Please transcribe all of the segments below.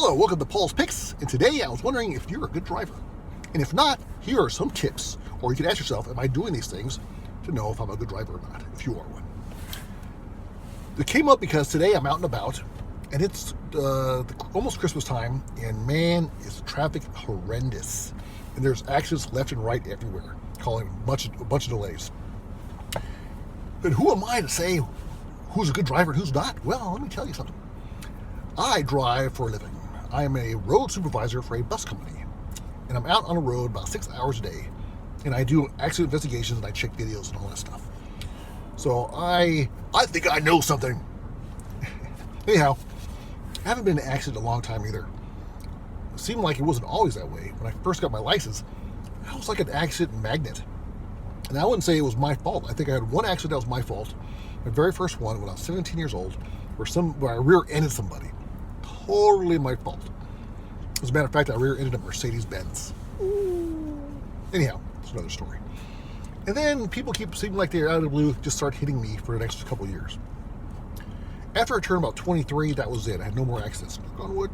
Hello, welcome to Paul's Picks, and today I was wondering if you're a good driver. And if not, here are some tips, or you can ask yourself, am I doing these things to know if I'm a good driver or not, if you are one. It came up because today I'm out and about, and it's almost Christmas time, and man, is traffic horrendous. And there's accidents left and right everywhere, causing a bunch of delays. But who am I to say who's a good driver and who's not? Well, let me tell you something. I drive for a living. I am a road supervisor for a bus company, and I'm out on the road about 6 hours a day, and I do accident investigations and I check videos and all that stuff. So I think I know something. Anyhow, I haven't been in an accident in a long time either. It seemed like it wasn't always that way. When I first got my license, I was like an accident magnet. And I wouldn't say it was my fault. I think I had one accident that was my fault. My very first one when I was 17 years old, where I rear-ended somebody. Totally my fault. As a matter of fact, I rear-ended a Mercedes-Benz. Anyhow, it's another story. And then people keep seeming like they're out of the blue, just start hitting me for the next couple of years. After I turned about 23, that was it. I had no more accidents. Knock on wood.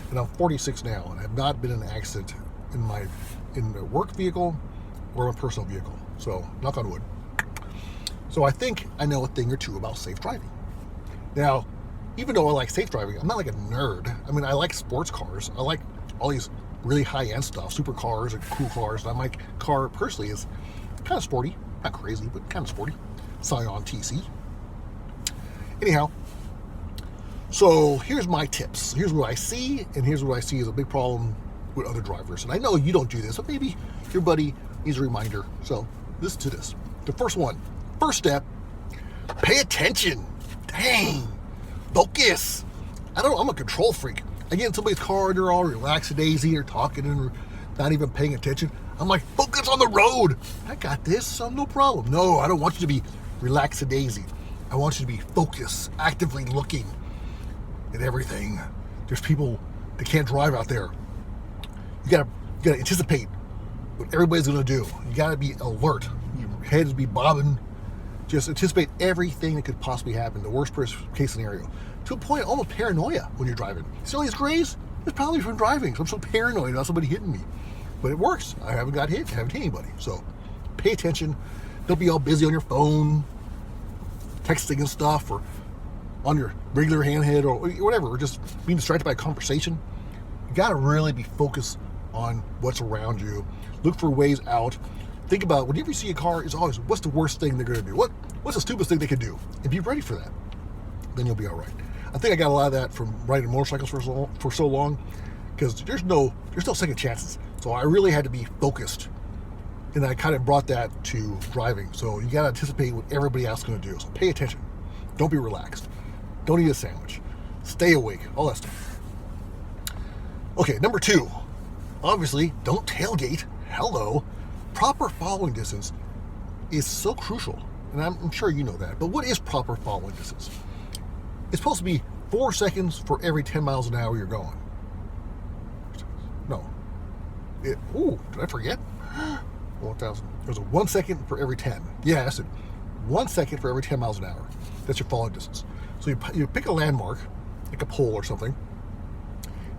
And I'm 46 now, and I have not been in an accident in a work vehicle or a personal vehicle. So, knock on wood. So I think I know a thing or two about safe driving. Now, even though I like safe driving, I'm not like a nerd. I mean, I like sports cars. I like all these really high-end stuff, supercars and cool cars. And my car, personally, is kind of sporty. Not crazy, but kind of sporty. Scion TC. Anyhow, so here's my tips. Here's what I see, and here's what I see as a big problem with other drivers. And I know you don't do this, but maybe your buddy needs a reminder. So listen to this. The first step, pay attention. Dang. Focus. I'm a control freak. I get in somebody's car and they're all relaxed-daisy, they're talking and not even paying attention. I'm like, focus on the road. I got this, so no problem. No, I don't want you to be relaxed-daisy. I want you to be focused, actively looking at everything. There's people that can't drive out there. You gotta anticipate what everybody's gonna do. You gotta be alert. Your head is be bobbing. Just anticipate everything that could possibly happen, the worst case scenario. To a point, almost paranoia when you're driving. See all these grays? It's probably from driving. So I'm so paranoid about somebody hitting me. But it works. I haven't got hit. I haven't hit anybody. So pay attention. Don't be all busy on your phone, texting and stuff, or on your regular handheld or whatever, or just being distracted by a conversation. You got to really be focused on what's around you. Look for ways out. Think about whenever you see a car, it's always, what's the worst thing they're going to do? What's the stupidest thing they could do? And be ready for that. Then you'll be all right. I think I got a lot of that from riding motorcycles for so long, because there's no second chances. So I really had to be focused, and I kind of brought that to driving. So you got to anticipate what everybody else is going to do. So pay attention. Don't be relaxed. Don't eat a sandwich. Stay awake. All that stuff. Okay, number 2. Obviously, don't tailgate. Hello. Proper following distance is so crucial, and I'm sure you know that. But what is proper following distance? It's supposed to be 4 seconds for every 10 miles an hour you're going. No. Did I forget? 1,000. There's a 1 second for every 10. Yeah, that's it. 1 second for every 10 miles an hour. That's your following distance. So you pick a landmark, like a pole or something.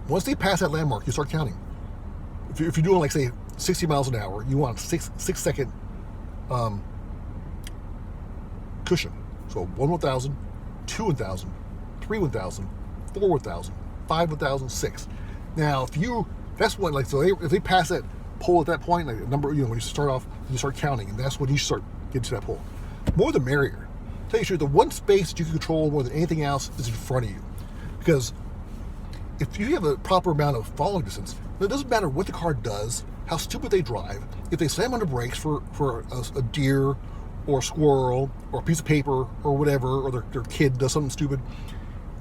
Once they pass that landmark, you start counting. If you're doing, like, say, 60 miles an hour, you want a 6 second cushion. So 1 1,000, 2 1,000, 3 1,000, 4 1,000, 5 1,000, 6. Now, that's when, like, so if they pass that pole at that point, like a number, when you start off, you start counting, and that's when you start getting to that pole. More the merrier. Tell you the truth, the one space that you can control more than anything else is in front of you, because if you have a proper amount of following distance, it doesn't matter what the car does, how stupid they drive. If they slam on the brakes for a deer or a squirrel or a piece of paper or whatever, or their kid does something stupid,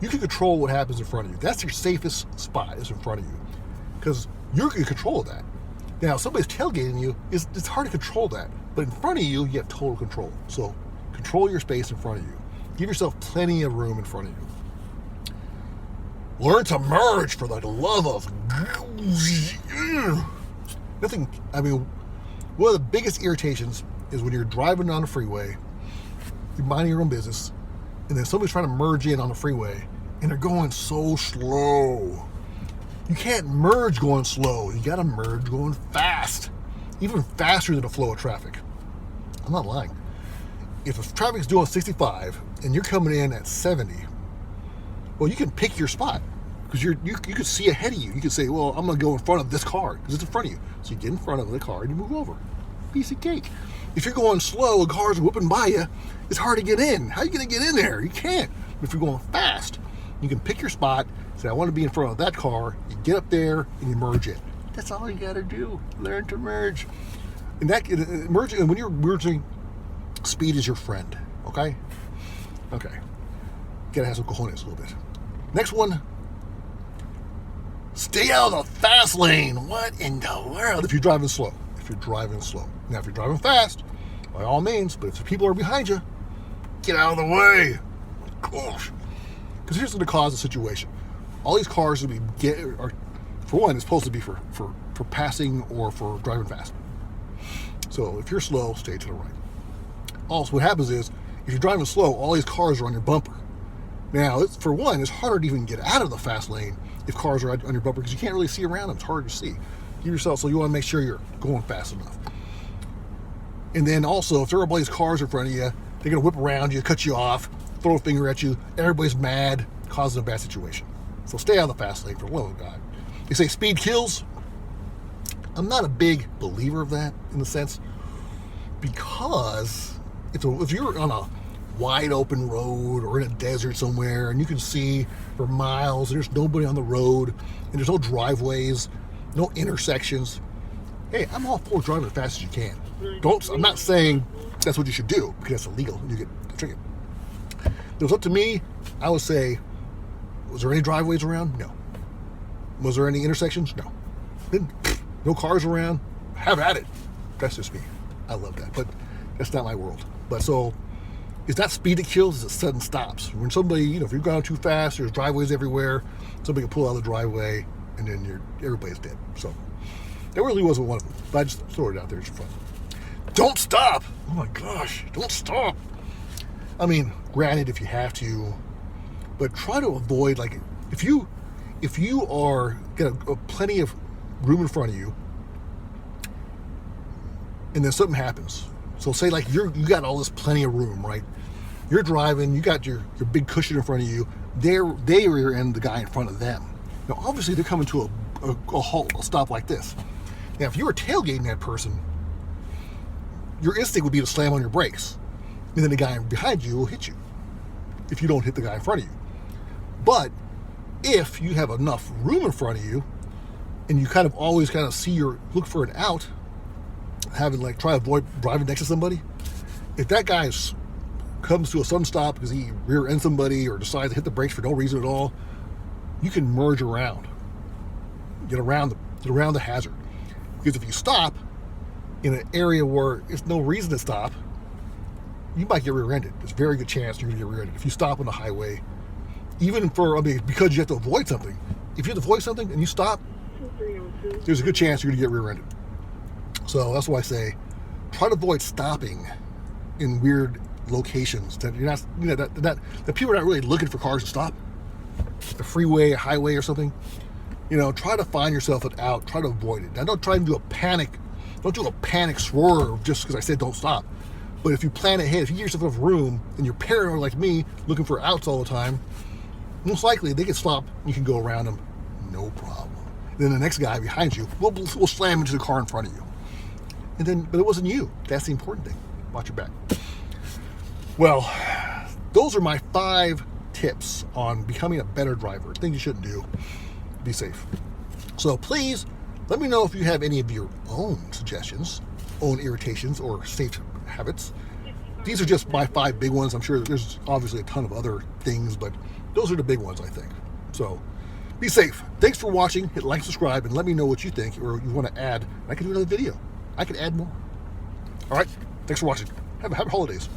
you can control what happens in front of you. That's your safest spot, is in front of you, because you're in control of that. Now, if somebody's tailgating you, it's hard to control that. But in front of you, you have total control. So control your space in front of you. Give yourself plenty of room in front of you. Learn to merge, for the love of nothing. One of the biggest irritations is when you're driving down the freeway, you're minding your own business, and then somebody's trying to merge in on the freeway, and they're going so slow. You can't merge going slow. You got to merge going fast, even faster than the flow of traffic. I'm not lying. If the traffic's doing 65 and you're coming in at 70, well, you can pick your spot because you can see ahead of you. You can say, well, I'm going to go in front of this car because it's in front of you. So you get in front of the car and you move over. Piece of cake. If you're going slow and cars are whooping by you, it's hard to get in. How are you going to get in there? You can't. But if you're going fast, you can pick your spot, say, I want to be in front of that car. You get up there and you merge in. That's all you got to do. Learn to merge. And merging, when you're merging, speed is your friend. Okay? Okay. Gotta have some cojones a little bit. Next one. Stay out of the fast lane. What in the world? If you're driving slow. If you're driving slow. Now, if you're driving fast, by all means, but if the people are behind you, get out of the way. Gosh. Because here's going to cause a situation. All these cars will are, for one, it's supposed to be for passing or for driving fast. So if you're slow, stay to the right. Also, what happens is, if you're driving slow, all these cars are on your bumper. Now, for one, it's harder to even get out of the fast lane if cars are on your bumper because you can't really see around them. It's hard to see. Give yourself, so you want to make sure you're going fast enough. And then also, if there are all these cars in front of you, they're going to whip around you, cut you off, throw a finger at you. Everybody's mad, causing a bad situation. So stay out of the fast lane for the love of God. They say speed kills. I'm not a big believer of that in the sense because if you're on a wide open road or in a desert somewhere and you can see for miles and there's nobody on the road and there's no driveways, no intersections, hey, I'm all for driving as fast as you can. I'm not saying that's what you should do because that's illegal and you get a ticket. If it was up to me, I would say, was there any driveways around? No. Was there any intersections? No. Then, no cars around? Have at it. That's just me. I love that, but that's not my world. But so, it's not speed that kills, it's sudden stops. When somebody, if you're going too fast, there's driveways everywhere, somebody can pull out of the driveway, and then everybody's dead. So, that really wasn't one of them. But I just throw it out there just for fun. Don't stop! Oh my gosh, don't stop! I mean, granted, if you have to, but try to avoid, like, if you are got plenty of room in front of you, and then something happens. So say like you got all this plenty of room, right? You're driving, you got your big cushion in front of you. They rear end the guy in front of them. Now, obviously, they're coming to a halt, a stop like this. Now, if you were tailgating that person, your instinct would be to slam on your brakes, and then the guy behind you will hit you if you don't hit the guy in front of you. But if you have enough room in front of you, and you kind of always kind of look for an out, try to avoid driving next to somebody. If that guy comes to a sudden stop because he rear ends somebody or decides to hit the brakes for no reason at all, you can merge around, get around the hazard. Because if you stop in an area where there's no reason to stop, you might get rear-ended. There's a very good chance you're going to get rear-ended if you stop on the highway. Because you have to avoid something. If you have to avoid something and you stop, there's a good chance you're going to get rear-ended. So that's why I say, try to avoid stopping in weird locations that you're not, that people are not really looking for cars to stop. The freeway, a highway, or something. Try to find yourself an out. Try to avoid it. Now, don't try and do a panic. Don't do a panic swerve just because I said don't stop. But if you plan ahead, if you give yourself enough room, and you're paranoid like me, looking for outs all the time, most likely they can stop. You can go around them, no problem. Then the next guy behind you will slam into the car in front of you. But it wasn't you. That's the important thing. Watch your back. Well, those are my 5 tips on becoming a better driver. Things you shouldn't do. Be safe. So please let me know if you have any of your own suggestions, own irritations, or safe habits. These are just my 5 big ones. I'm sure there's obviously a ton of other things, but those are the big ones, I think. So be safe. Thanks for watching. Hit like, subscribe, and let me know what you think or you want to add. I can do another video. I can add more. All right. Thanks for watching. Have holidays.